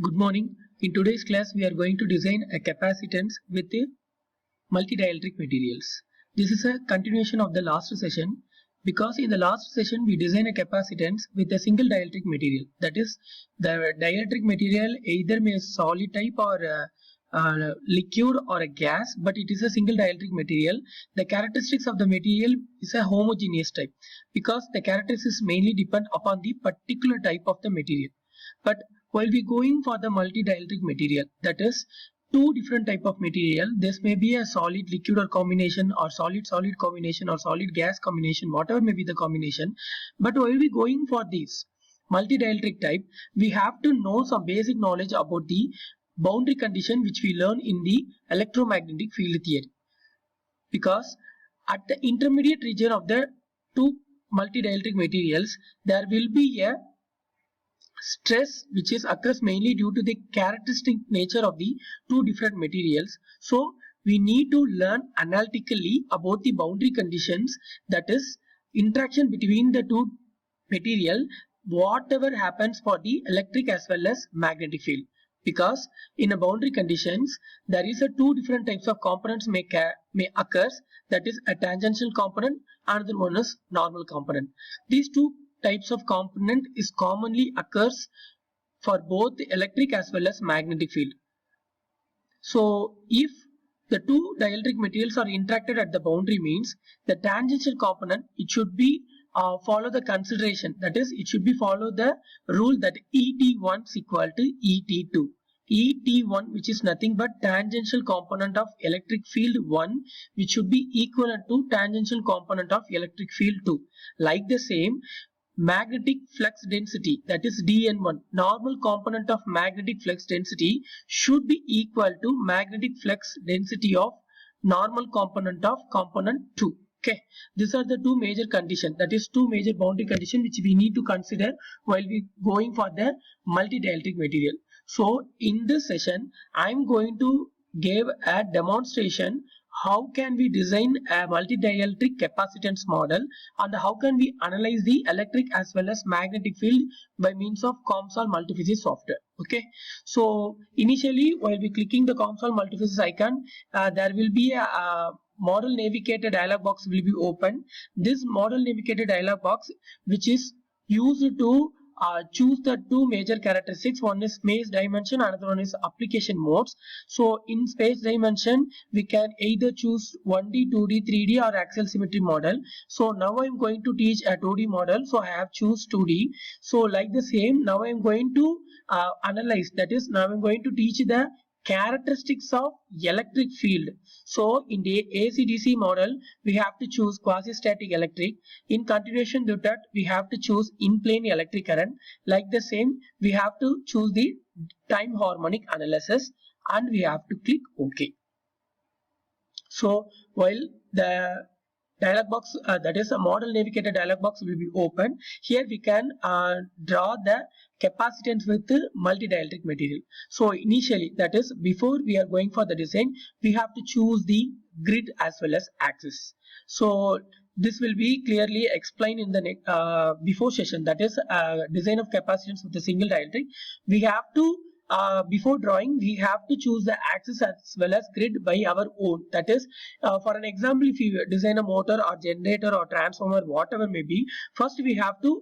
Good morning. In today's class, we are going to design a capacitance with multi-dielectric materials. This is a continuation of the last session because in the last session we designed a capacitance with a single dielectric material. That is, the dielectric material either may solid type or liquid or a gas, but it is a single dielectric material. The characteristics of the material is a homogeneous type because the characteristics mainly depend upon the particular type of the material. But while we going for the multi-dielectric material, that is two different type of material, this may be a solid liquid or combination or solid solid combination or solid gas combination, whatever may be the combination. But while we going for this multi-dielectric type, we have to know some basic knowledge about the boundary condition which we learn in the electromagnetic field theory, because at the intermediate region of the two multi-dielectric materials there will be a stress which occurs mainly due to the characteristic nature of the two different materials. So we need to learn analytically about the boundary conditions, that is interaction between the two material, whatever happens for the electric as well as magnetic field. Because in a boundary conditions there is a two different types of components may occurs, that is a tangential component, another one is normal component. These two types of component is commonly occurs for both the electric as well as magnetic field. So if the two dielectric materials are interacted at the boundary, means the tangential component, it should be follow the consideration, that is it should be follow the rule that ET1 is equal to ET2. ET1, which is nothing but tangential component of electric field 1, which should be equivalent to tangential component of electric field 2. Like the same, magnetic flux density, that is dN1, normal component of magnetic flux density should be equal to magnetic flux density of normal component of component 2. Okay, these are the two major conditions, that is two major boundary conditions which we need to consider while we going for the multi-dielectric material. So in this session I am going to give a demonstration how can we design a multi-dielectric capacitance model and how can we analyze the electric as well as magnetic field by means of COMSOL multiphysics software. Okay, so initially while we clicking the COMSOL multiphysics icon, there will be a model navigator dialog box will be open. This model navigator dialog box which is used to choose the two major characteristics. One is space dimension, another one is application modes. So in space dimension we can either choose 1D, 2D, 3D or axial symmetry model. So now I am going to teach a 2D model, so I have choose 2D. So like the same, now I am going to analyze, that is now I am going to teach the characteristics of electric field. So in the AC/DC model we have to choose quasi-static electric. In continuation to that we have to choose in-plane electric current. Like the same, we have to choose the time harmonic analysis and we have to click OK. So while the dialog box, that is a model navigator dialog box will be open, here we can draw the capacitance with the multi-dielectric material. So initially, that is before we are going for the design, we have to choose the grid as well as axis. So this will be clearly explained in the before session, that is design of capacitance with a single dielectric. We have to before drawing we have to choose the axis as well as grid by our own. That is for an example, if you design a motor or generator or transformer, whatever may be, first we have to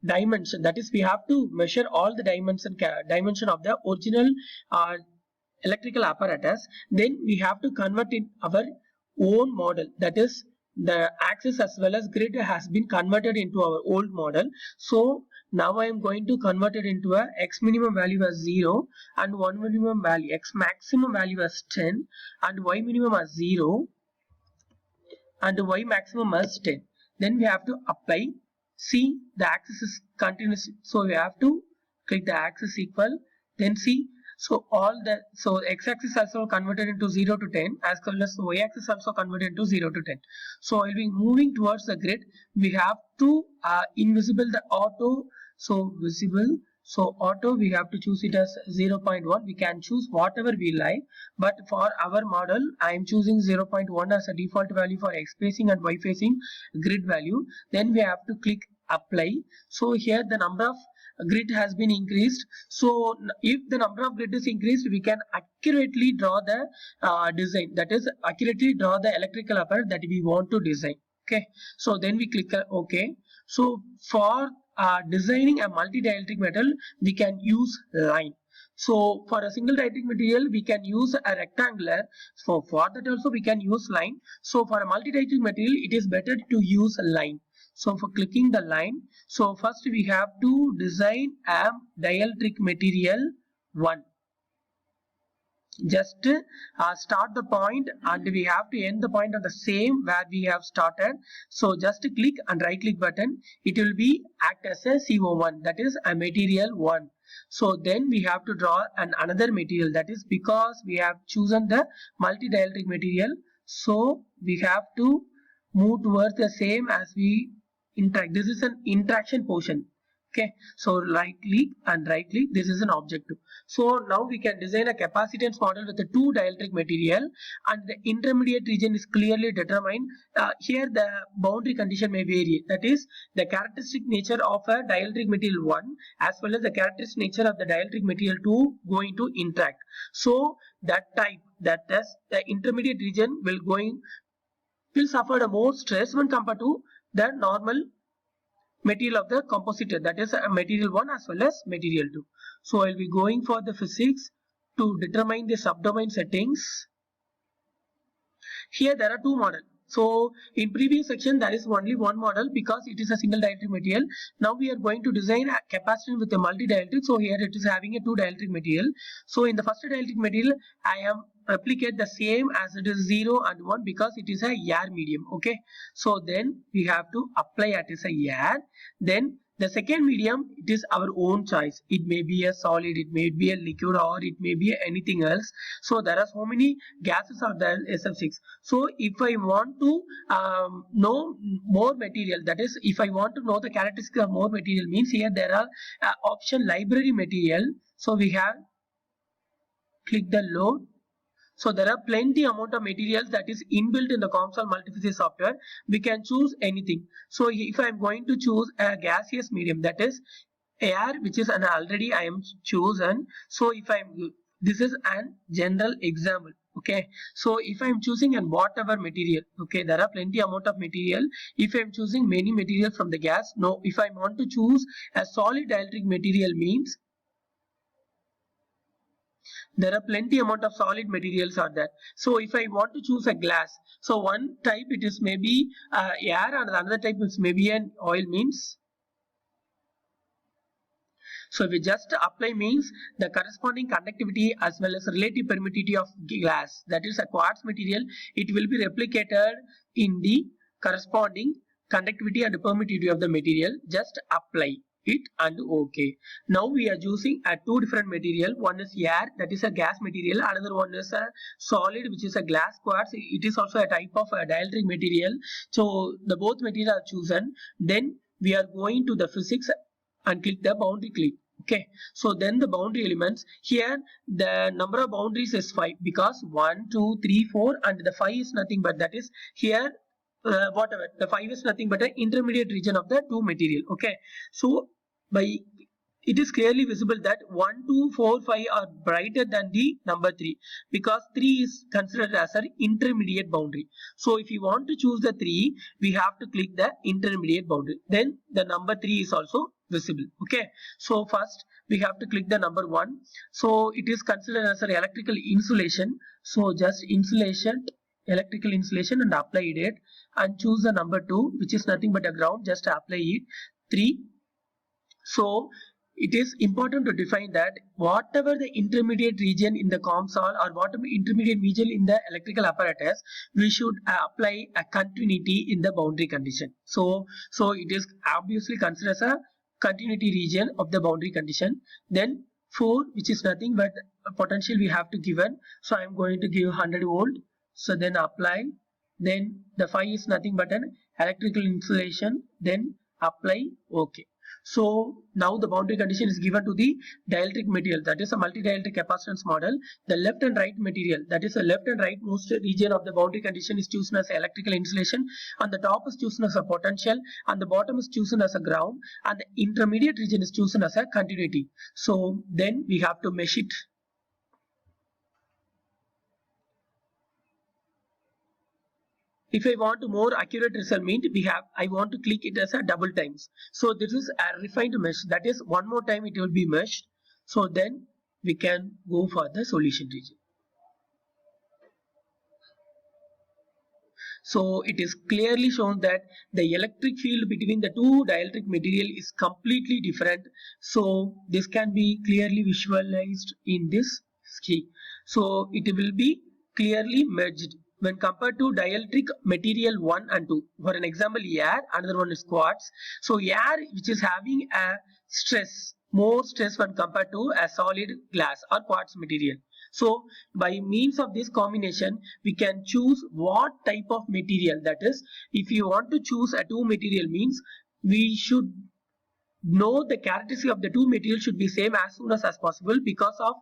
dimension, that is we have to measure all the dimension of the original electrical apparatus. Then we have to convert in our own model, that is the axis as well as grid has been converted into our old model. So now I am going to convert it into a x minimum value as 0 and 1 minimum value, x maximum value as 10 and y minimum as 0 and y maximum as 10. Then we have to apply. See, the axis is continuous, so we have to click the axis equal, then see. So all the, so x-axis also converted into 0 to 10 as well as y-axis also converted into 0 to 10. So while we moving towards the grid, we have to invisible the auto. So visible, so auto we have to choose it as 0.1. We can choose whatever we like, but for our model I am choosing 0.1 as a default value for x facing and y facing grid value. Then we have to click apply. So here the number of grid has been increased. So if the number of grid is increased, we can accurately draw the design, that is accurately draw the electrical apparatus that we want to design. Okay, so then we click OK. So for designing a multi-dielectric metal, we can use line. So for a single dielectric material, we can use a rectangular. So for that also we can use line. So for a multi-dielectric material, it is better to use a line. So for clicking the line, so first we have to design a dielectric material 1. Just start the point and we have to end the point on the same where we have started. So just click and right click button, it will be act as a CO1, that is a material 1. So then we have to draw another material, that is because we have chosen the multi-dielectric material, so we have to move towards the same as we interact. This is an interaction portion. Okay, so right click and right click, this is an objective. So now we can design a capacitance model with a 2 dielectric material and the intermediate region is clearly determined. Here the boundary condition may vary, that is the characteristic nature of a dielectric material 1 as well as the characteristic nature of the dielectric material 2 going to interact. So that type, that is the intermediate region will suffer the more stress when compared to the normal material of the compositor, that is material 1 as well as material 2. So I'll be going for the physics to determine the subdomain settings. Here there are 2 models. So in previous section there is only one model because it is a single dielectric material. Now we are going to design a capacitor with a multi-dielectric. So here it is having a 2 dielectric material. So in the first dielectric material I am replicate the same as it is 0 and 1 because it is a air medium. Okay, so then we have to apply it as a air. Then the second medium, it is our own choice. It may be a solid, it may be a liquid, or it may be anything else. So there are so many gases of the SF6. So if I want to know more material, that is if I want to know the characteristics of more material, means here there are option library material. So we have click the load. So there are plenty amount of materials that is inbuilt in the COMSOL multiphysics software. We can choose anything. So if I am going to choose a gaseous medium, that is air, which is an already I am chosen. So if this is an general example. Okay, so if I am choosing an whatever material, okay, there are plenty amount of material. If I am choosing many material from the gas, no. If I want to choose a solid dielectric material, means there are plenty amount of solid materials are there. So if I want to choose a glass, so one type it is maybe air and another type is maybe an oil, means. So if we just apply means the corresponding conductivity as well as relative permittivity of glass, that is a quartz material, it will be replicated in the corresponding conductivity and permittivity of the material. Just apply it and OK. Now we are using a 2 different material. One is air, that is a gas material. Another one is a solid, which is a glass quartz. It is also a type of a dielectric material. So the both materials are chosen. Then we are going to the physics and click the boundary click. Okay, so then the boundary elements, here the number of boundaries is 5 because 1, 2, 3, 4 and the 5 is nothing but, that is here whatever, the 5 is nothing but an intermediate region of the 2 material. Okay, so by it is clearly visible that 1, 2, 4, 5 are brighter than the number 3 because 3 is considered as an intermediate boundary. So if you want to choose the 3, we have to click the intermediate boundary. Then the number 3 is also visible. Okay, so first we have to click the number 1. So it is considered as an electrical insulation. So just insulation, electrical insulation, and apply it and choose the number 2, which is nothing but a ground. Just apply it. 3. So it is important to define that whatever the intermediate region in the COMSOL or whatever intermediate region in the electrical apparatus, we should apply a continuity in the boundary condition. So it is obviously considered as a continuity region of the boundary condition. Then 4, which is nothing but a potential we have to given. So I am going to give 100 volt. So then apply. Then the 5 is nothing but an electrical insulation. Then apply. Okay. So now the boundary condition is given to the dielectric material, that is a multi-dielectric capacitance model. The left and right material, that is the left and right most region of the boundary condition is chosen as electrical insulation, and the top is chosen as a potential, and the bottom is chosen as a ground, and the intermediate region is chosen as a continuity. So then we have to mesh it. If I want a more accurate result, means I want to click it as a double times. So this is a refined mesh, that is one more time it will be meshed. So then we can go for the solution region. So it is clearly shown that the electric field between the two dielectric material is completely different. So this can be clearly visualized in this scheme. So it will be clearly merged when compared to dielectric material 1 and 2. For an example, air, another one is quartz. So air, which is having a more stress when compared to a solid glass or quartz material. So by means of this combination, we can choose what type of material. That is, if you want to choose a two material, means we should know the characteristic of the two materials should be same as soon as possible, because of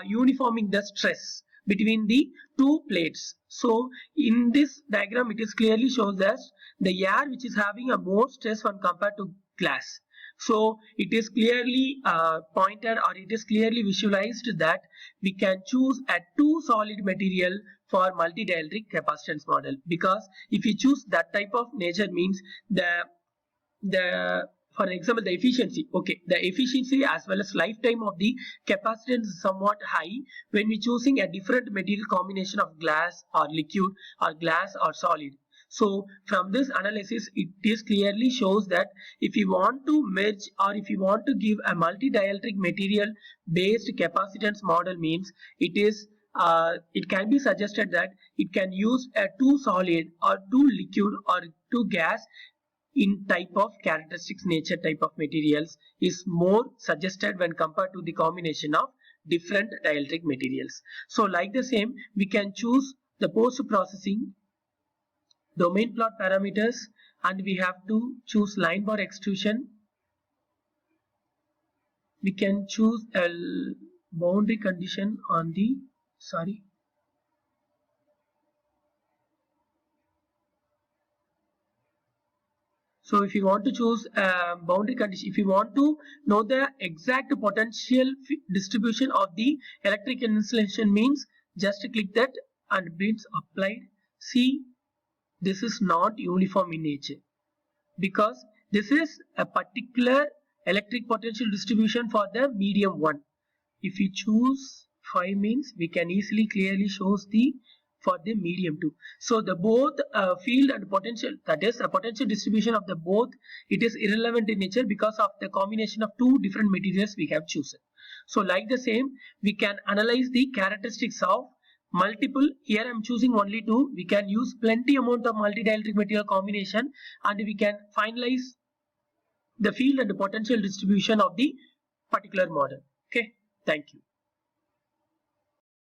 uniforming the stress between the two plates. So in this diagram, it is clearly shows us the air which is having a more stress when compared to glass. So it is clearly pointed, or it is clearly visualized that we can choose a two solid material for multi-dielectric capacitance model, because if you choose that type of nature, means for example, the efficiency as well as lifetime of the capacitance is somewhat high when we choosing a different material combination of glass or liquid or glass or solid. So from this analysis, it is clearly shows that if you want to merge, or if you want to give a multi-dielectric material based capacitance model, means it can be suggested that it can use a two solid or two liquid or two gas in type of characteristics nature type of materials is more suggested when compared to the combination of different dielectric materials. So like the same, we can choose the post processing domain plot parameters, and we have to choose line bar extrusion. We can choose a boundary condition on the So if you want to choose a boundary condition, if you want to know the exact potential distribution of the electric insulation, means just click that and means applied. See, this is not uniform in nature, because this is a particular electric potential distribution for the medium 1. If you choose 5, means we can easily clearly shows the for the medium 2. So the both field and potential, that is a potential distribution of the both, it is irrelevant in nature because of the combination of two different materials we have chosen. So like the same, we can analyze the characteristics of multiple. Here I am choosing only two. We can use plenty amount of multi-dielectric material combination, and we can finalize the field and the potential distribution of the particular model. Okay, thank you.